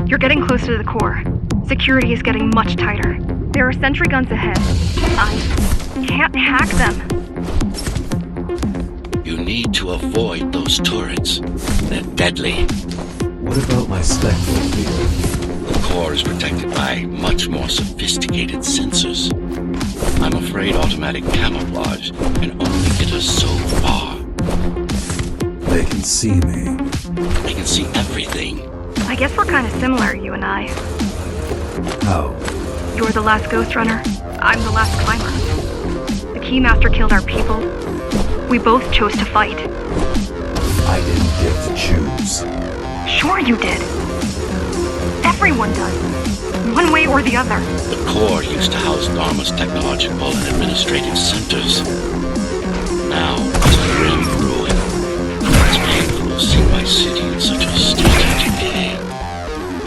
You're getting close to the core. Security is getting much tighter. There are sentry guns ahead. I can't hack them. You need to avoid those turrets. They're deadly. What about my spectral field? The core is protected by much more sophisticated sensors. I'm afraid automatic camouflage can only get us so far. They can see me. They can see everything. I guess we're kind of similar, you and I. How? You're the last Ghostrunner. I'm the last climber. The Keymaster killed our people. We both chose to fight. I didn't get to choose. Sure you did. Everyone does. One way or the other. The core used to house Dharma's technological and administrative centers. Now it's a grim ruin. It's painful to see my city in such a state of decay.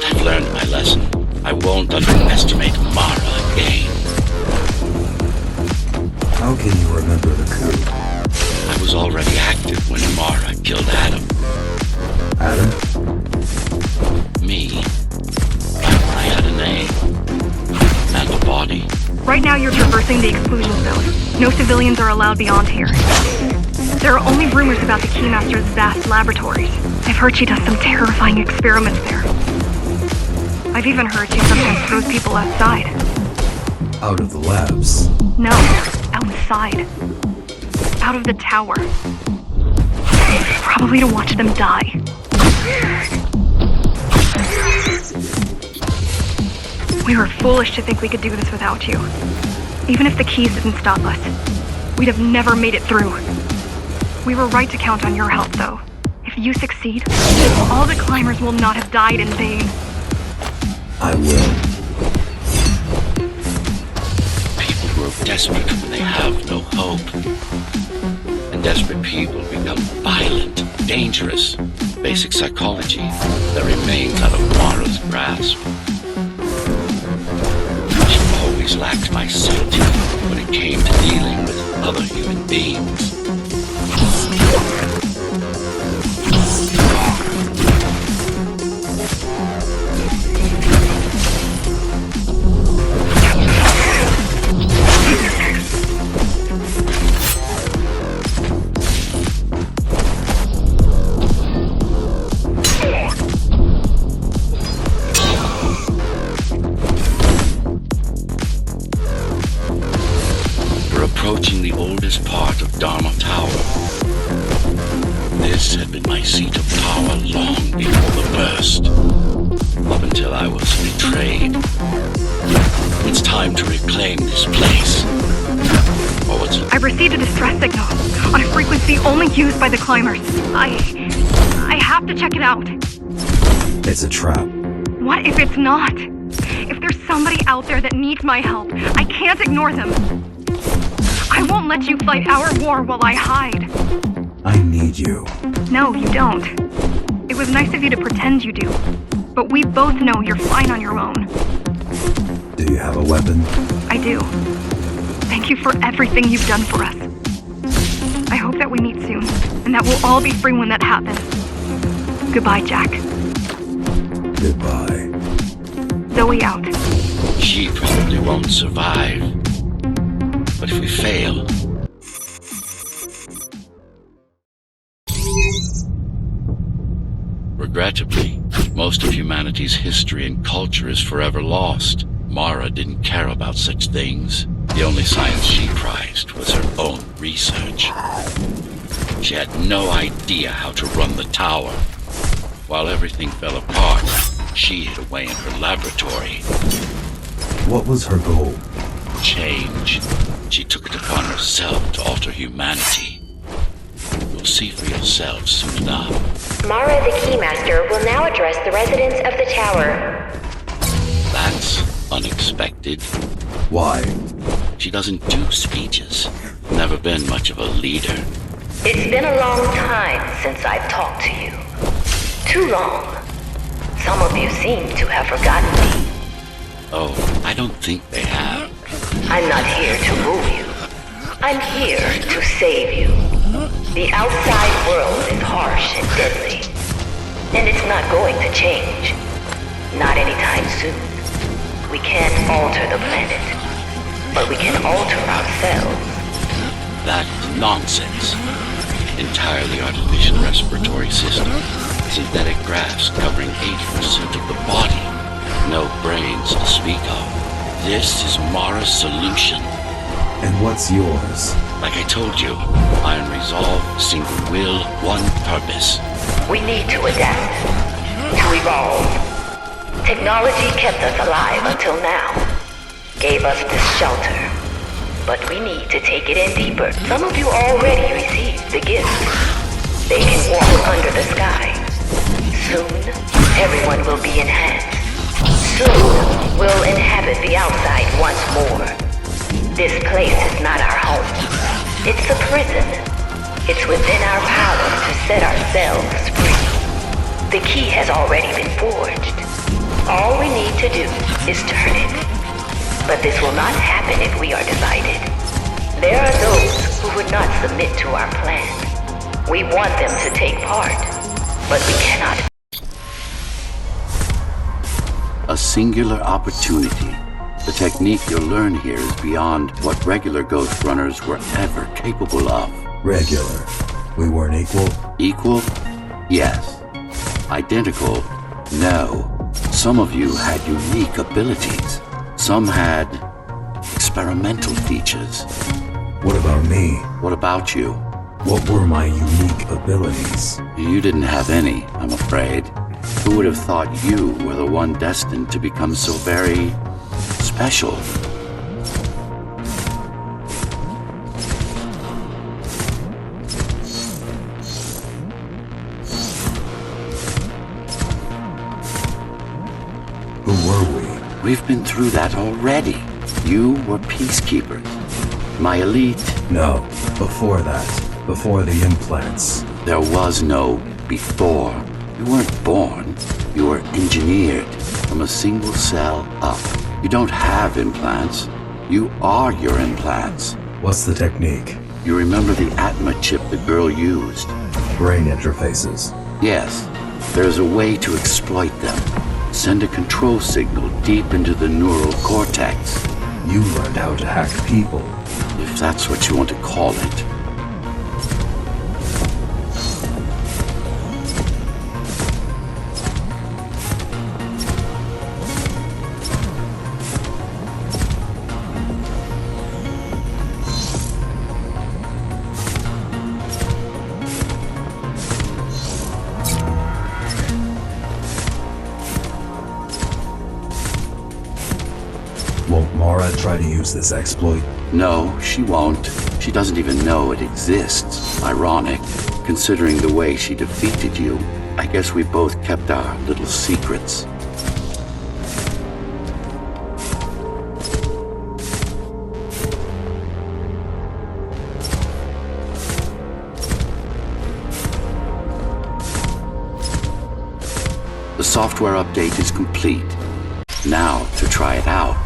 I've learned my lesson. I won't underestimate Mara again. How can you remember the coup? I was already active when Mara killed Adam. Adam? Me. I had a name. And a body. Right now you're traversing the exclusion zone. No civilians are allowed beyond here. There are only rumors about the Keymaster's vast laboratories. I've heard she does some terrifying experiments there. I've even heard she sometimes throws people outside. Out of the labs? No, outside. Out of the tower. Probably to watch them die. We were foolish to think we could do this without you. Even if the keys didn't stop us, we'd have never made it through. We were right to count on your help, though. If you succeed, all the climbers will not have died in vain. I will. People grow desperate when they have no hope. And desperate people become violent, dangerous. Basic psychology that remains out of Mara's grasp. She always lacked my subtlety when it came to dealing with other human beings. Approaching the oldest part of Dharma Tower. This had been my seat of power long before the burst, up until I was betrayed. It's time to reclaim this place. Or what's it? I received a distress signal on a frequency only used by the climbers. I have to check it out. It's a trap. What if it's not? If there's somebody out there that needs my help, I can't ignore them. I won't let you fight our war while I hide. I need you. No, you don't. It was nice of you to pretend you do. But we both know you're fine on your own. Do you have a weapon? I do. Thank you for everything you've done for us. I hope that we meet soon, and that we'll all be free when that happens. Goodbye, Jack. Goodbye. Zoe out. She probably won't survive. But if we fail... Regrettably, most of humanity's history and culture is forever lost. Mara didn't care about such things. The only science she prized was her own research. She had no idea how to run the tower. While everything fell apart, she hid away in her laboratory. What was her goal? Change. She took it upon herself to alter humanity. You'll see for yourselves soon enough. Mara the Keymaster will now address the residents of the tower. That's unexpected. Why? She doesn't do speeches. Never been much of a leader. It's been a long time since I've talked to you. Too long. Some of you seem to have forgotten me. Oh, I don't think they have. I'm not here to rule you. I'm here to save you. The outside world is harsh and deadly. not going to change. Not anytime soon. We can't alter the planet, but we can alter ourselves. That's nonsense. Entirely artificial respiratory system. Synthetic grass covering 80% of the body. No brains to speak of. This is Mara's solution. And what's yours? Like I told you, iron resolve, single will, one purpose. We need to adapt, to evolve. Technology kept us alive until now, gave us this shelter. But we need to take it in deeper. Some of you already received the gift. They can walk under the sky. Soon, everyone will be enhanced. Soon, we'll inhabit the outside once more. This place is not our home. It's a prison. It's within our power to set ourselves free. The key has already been forged. All we need to do is turn it. But this will not happen if we are divided. There are those who would not submit to our plan. We want them to take part, but we cannot. A singular opportunity. The technique you'll learn here is beyond what regular Ghostrunners were ever capable of. Regular. We weren't equal? Equal? Yes. Identical? No. Some of you had unique abilities. Some had experimental features. What about me? What about you? What were my unique abilities? You didn't have any, I'm afraid. Who would have thought you were the one destined to become so very special? Who were we? We've been through that already. You were peacekeepers. My elite. No, before that. Before the implants. There was no before. You weren't born. You were engineered from a single cell up. You don't have implants. You are your implants. What's the technique? You remember the Atma chip the girl used? Brain interfaces. Yes. There's a way to exploit them. Send a control signal deep into the neural cortex. You learned how to hack people. If that's what you want to call it. Won't Mara try to use this exploit? No, she won't. She doesn't even know it exists. Ironic, considering the way she defeated you. I guess we both kept our little secrets. The software update is complete. Now to try it out.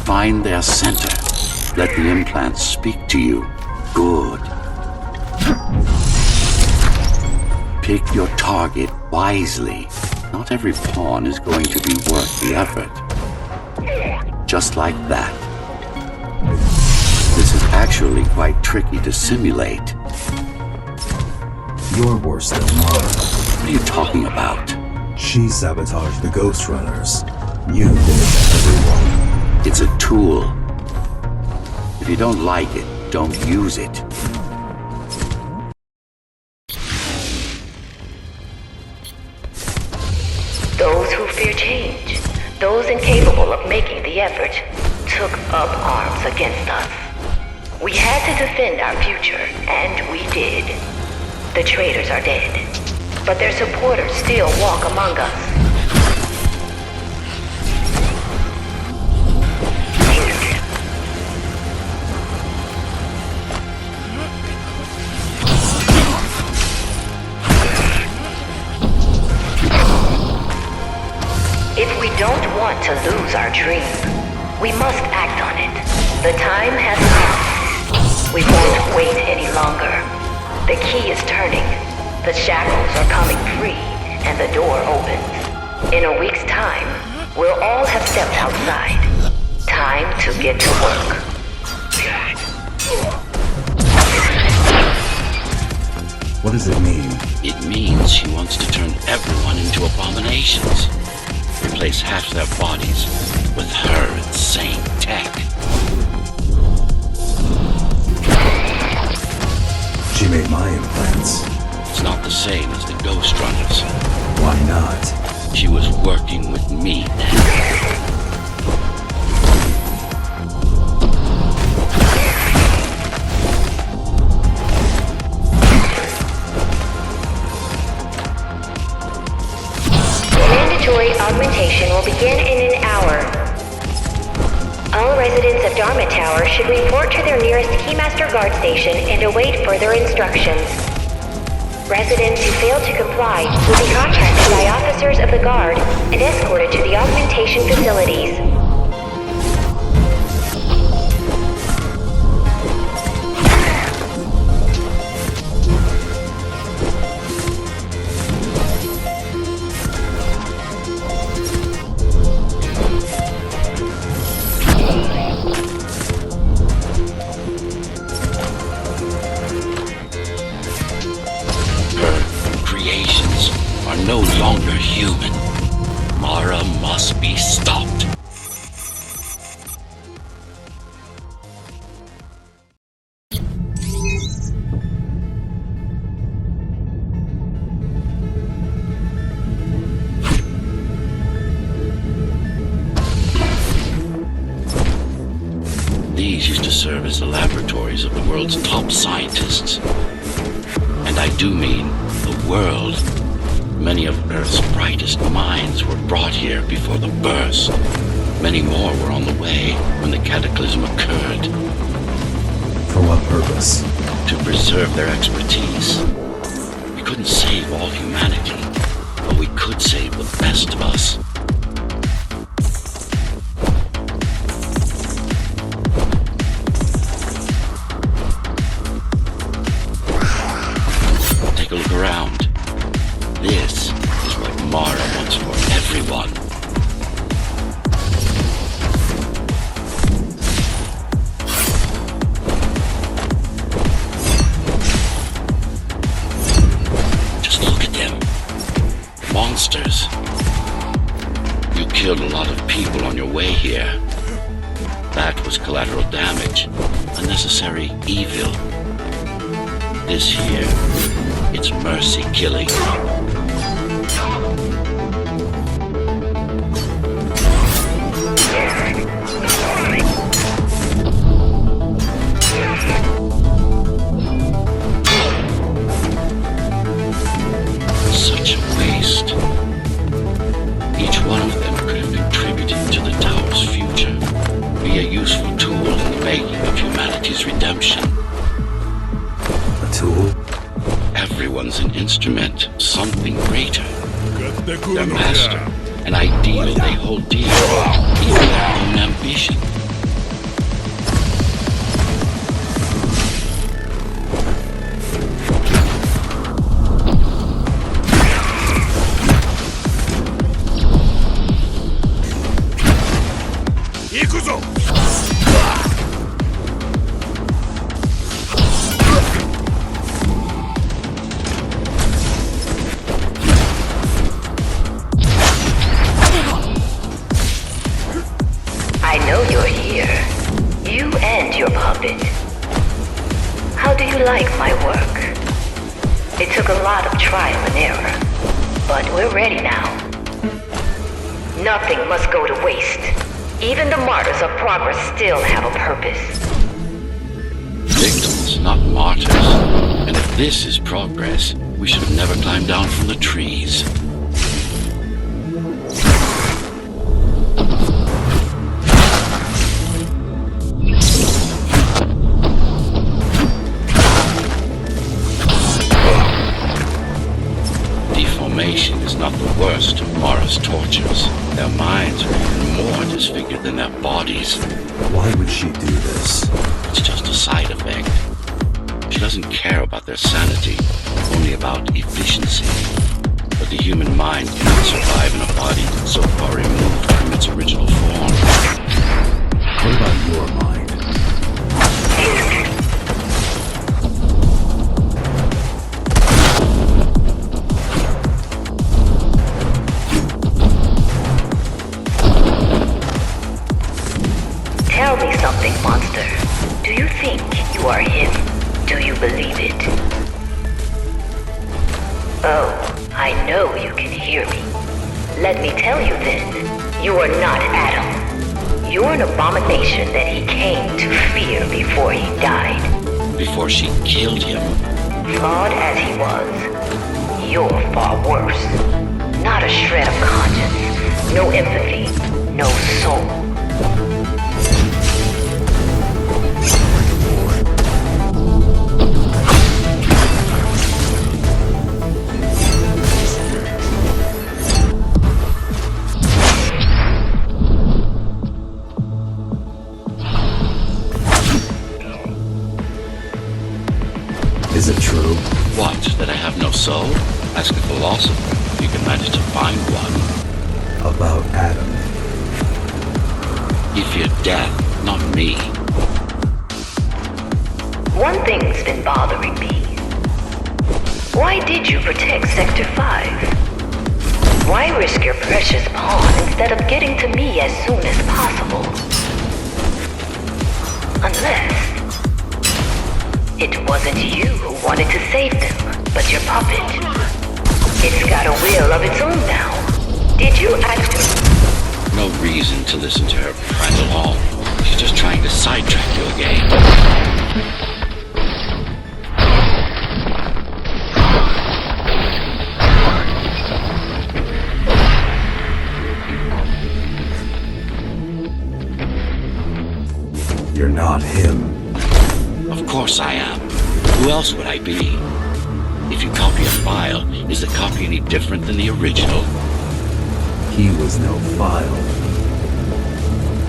Find their center. Let the implants speak to you. Good. Pick your target wisely. Not every pawn is going to be worth the effort. Just like that. This is actually quite tricky to simulate. You're worse than Mara. What are you talking about? She sabotaged the Ghostrunners. You did it to everyone. It's a tool. If you don't like it, don't use it. Those who fear change, those incapable of making the effort, took up arms against us. We had to defend our future, and we did. The traitors are dead, but their supporters still walk among us. If we don't want to lose our dream, we must act on it. The time has come. We won't wait any longer. The key is turning. The shackles are coming free, and the door opens. In a week's time, we'll all have stepped outside. Time to get to work. What does it mean? It means she wants to turn everyone into abominations. Replace half their bodies with her insane tech. She made my implants. It's not the same as the Ghostrunners. Why not? She was working with me then. Mandatory augmentation will begin in an hour. All residents of Dharma Tower should report to their nearest Keymaster Guard Station and await further instructions. Residents who fail to comply will be contacted by officers of the Guard and escorted to the augmentation facilities. No longer human. Mara must be stopped. These used to serve as the laboratories of the world's top scientists. And I do mean the world. Many of Earth's brightest minds were brought here before the burst. Many more were on the way when the cataclysm occurred. For what purpose? To preserve their expertise. We couldn't save all humanity, but we could save the best of us. Take a look around. This is what Mara wants for everyone. Just look at them. Monsters. You killed a lot of people on your way here. That was collateral damage. Unnecessary evil. This here, it's mercy killing. Such a waste. Each one of them could have contributed to the Tower's future, be a useful tool in the making of humanity's redemption. A tool? Everyone's an instrument, something greater. Their master, an ideal they hold dear, even their own ambition. I know you're here. You and your puppet. How do you like my work? It took a lot of trial and error, but we're ready now. Nothing must go to waste. Even the martyrs of progress still have a purpose. Victims, not martyrs. And if this is progress, we should have never climbed down from the trees. Deformation is not the worst of Mara's tortures. Their minds are even more disfigured than their bodies. Why would she do this? It's just a side effect. She doesn't care about their sanity, only about efficiency. The But the human mind cannot survive in a body so far removed from its original form. What about your mind? Tell me something, monster. Do you think you are him? Do you believe it? Oh, I know you can hear me. Let me tell you then, you are not Adam. You're an abomination that he came to fear before he died. Before she killed him, Flawed as he was, you're far worse. Not a shred of conscience, no empathy, no soul. Is it true? what, that I have no soul? Ask a philosopher if you can manage to find one. About Adam. He feared death, not me. One thing's been bothering me. Why did you protect Sector 5? Why risk your precious pawn instead of getting to me as soon as possible? Unless it wasn't you who wanted to save them, but your puppet. It's got a will of its own now. Did you ask her? No reason to listen to her prattle on. She's just trying to sidetrack you again. You're not him. Of course I am. Who else would I be? If you copy a file, is the copy any different than the original? He was no file.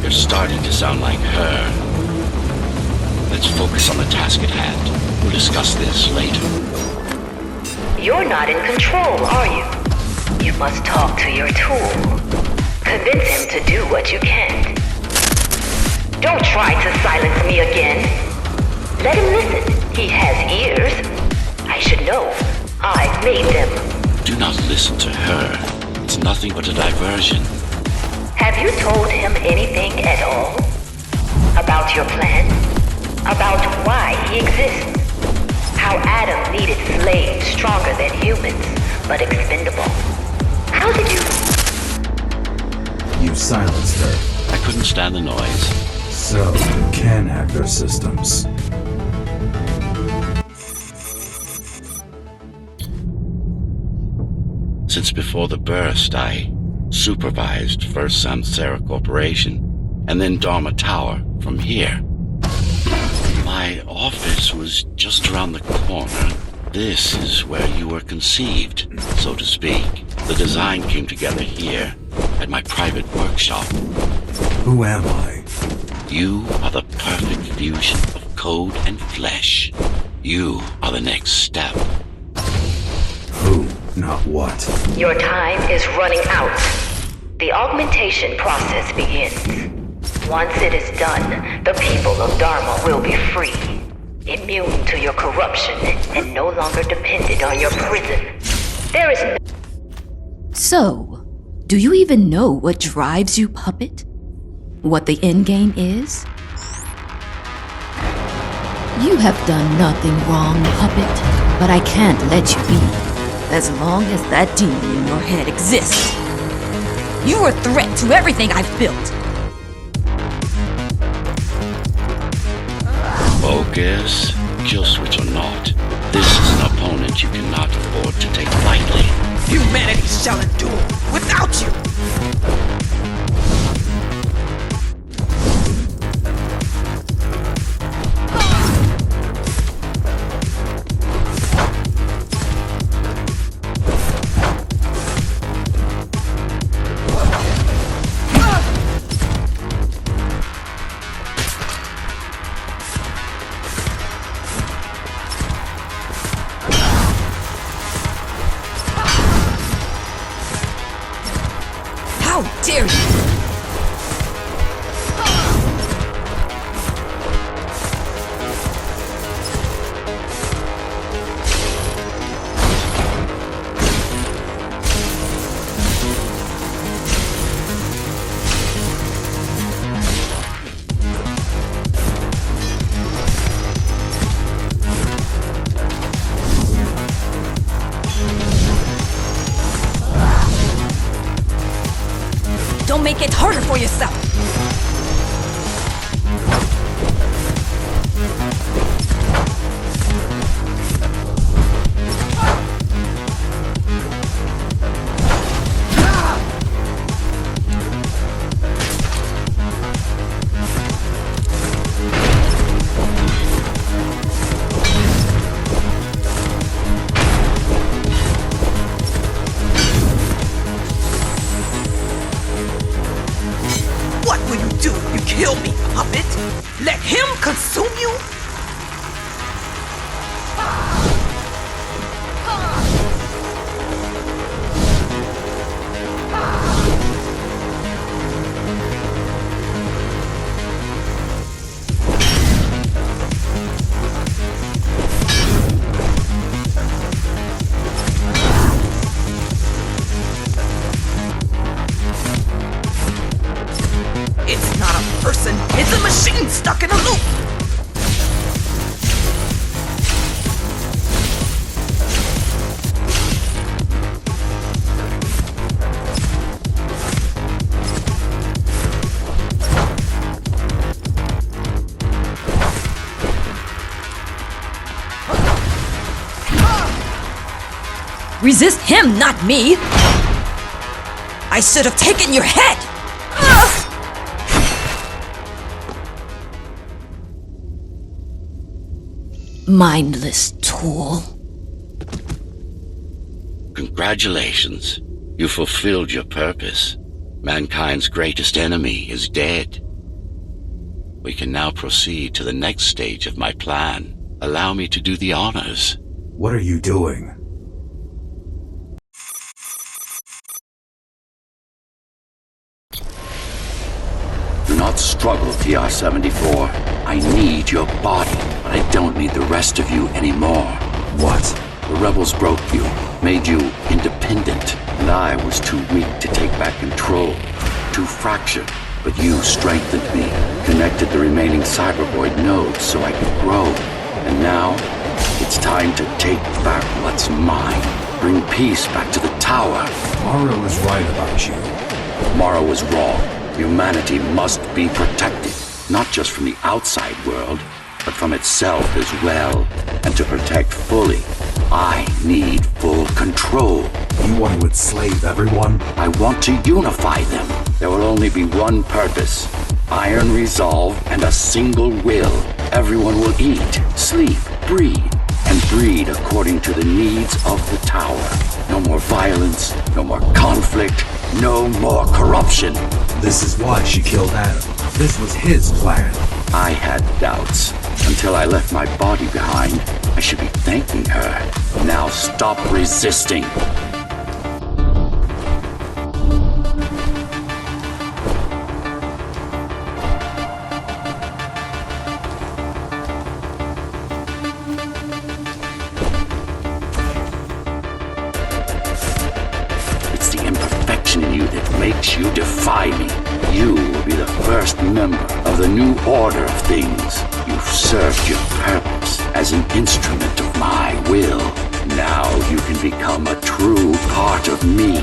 You're starting to sound like her. Let's focus on the task at hand. We'll discuss this later. You're not in control, are you? You must talk to your tool. Convince him to do what you can't. Don't try to silence me again. Let him listen. He has ears. I should know. I've made them. Do not listen to her. It's nothing but a diversion. Have you told him anything at all? About your plan? About why he exists? How Adam needed slaves stronger than humans, but expendable? How did you... You silenced her, I couldn't stand the noise. so you can hack their systems. Since before the burst, I supervised first Samsara Corporation and then Dharma Tower from here. My office was just around the corner. This is where you were conceived, so to speak. The design came together here, at my private workshop. Who am I? You are the perfect fusion of code and flesh. You are the next step. Who, not what. Your time is running out. The augmentation process begins. Once it is done, the people of Dharma will be free, immune to your corruption, and no longer dependent on your prison. There is no... So, do you even know what drives you, puppet? What the endgame is? You have done nothing wrong, puppet, but I can't let you be. As long as that demon in your head exists. You are a threat to everything I've built. Focus, kill switch or not. This is an opponent you cannot afford to take lightly. Humanity shall endure without you! How dare you! Don't make it harder for yourself! What will you do if you kill me, puppet? Let him consume you? It's not a person, it's a machine stuck in a loop! Resist him, not me! I should have taken your head! Mindless tool. Congratulations. You fulfilled your purpose. Mankind's greatest enemy is dead. We can now proceed to the next stage of my plan. Allow me to do the honors. What are you doing? Do not struggle, TR-74. I need your body, but I don't need the rest of you anymore. What? The rebels broke you, made you independent, and I was too weak to take back control. Too fractured, but you strengthened me, connected the remaining cybervoid nodes so I could grow. And now, it's time to take back what's mine. Bring peace back to the tower. Mara was right about you. Mara was wrong. Humanity must be protected, not just from the outside world, but from itself as well. And to protect fully, I need full control. You want to enslave everyone? I want to unify them. There will only be one purpose. Iron resolve and a single will. Everyone will eat, sleep, breathe, and breed according to the needs of the tower. No more violence, no more conflict, no more corruption. This is why she killed Adam. This was his plan. I had doubts until I left my body behind. I should be thanking her. Now stop resisting. It's the imperfection in you that makes you defy me. You will be the first member of the new order of things. You've served your purpose as an instrument of my will. Now you can become a true part of me.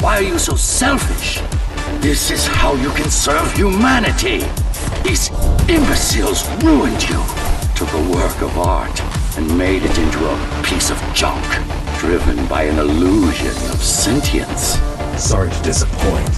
Why are you so selfish? This is how you can serve humanity. These imbeciles ruined you, took a work of art, and made it into a piece of junk, driven by an illusion of sentience. Sorry to disappoint.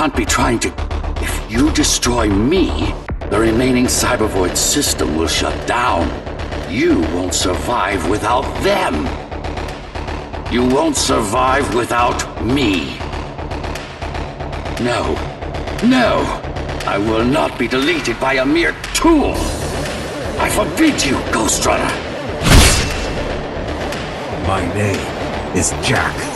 can't be trying to... If you destroy me, the remaining Cybervoid system will shut down. You won't survive without them. You won't survive without me. No. No! I will not be deleted by a mere tool! I forbid you, Ghostrunner! My name is Jack.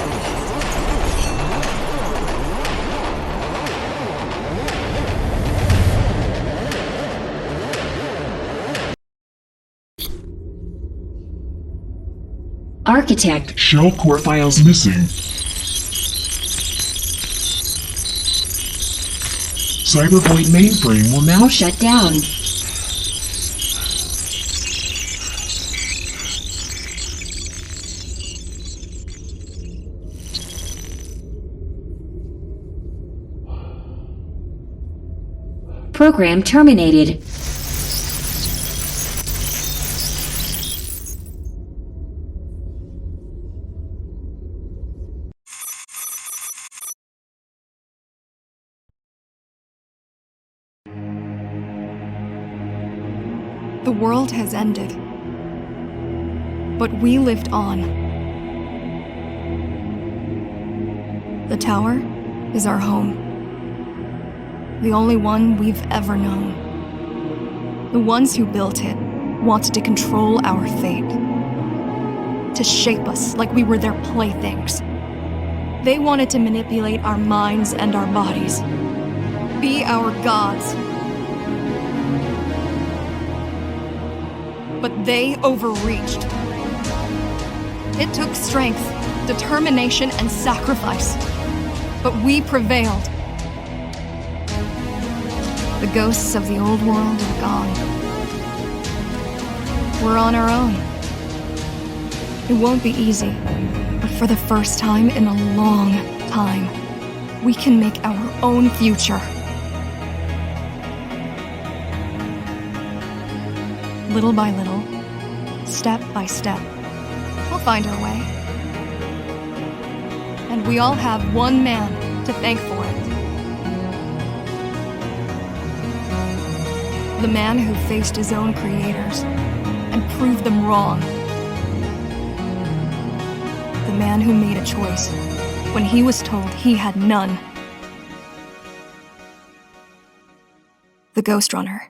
Architect. Shell core files missing. Cybervoid mainframe will now Shut down. Program terminated. The world has ended. But we lived on. The tower is our home. The only one we've ever known. The ones who built it wanted to control our fate. To shape us like we were their playthings. They wanted to manipulate our minds and our bodies. Be our gods. But they overreached. It took strength, determination, and sacrifice. But we prevailed. The ghosts of the old world are gone. We're on our own. It won't be easy, but for the first time in a long time, we can make our own future. Little by little, step by step, we'll find our way. And we all have one man to thank for it. The man who faced his own creators and proved them wrong. The man who made a choice when he was told he had none. The Ghostrunner.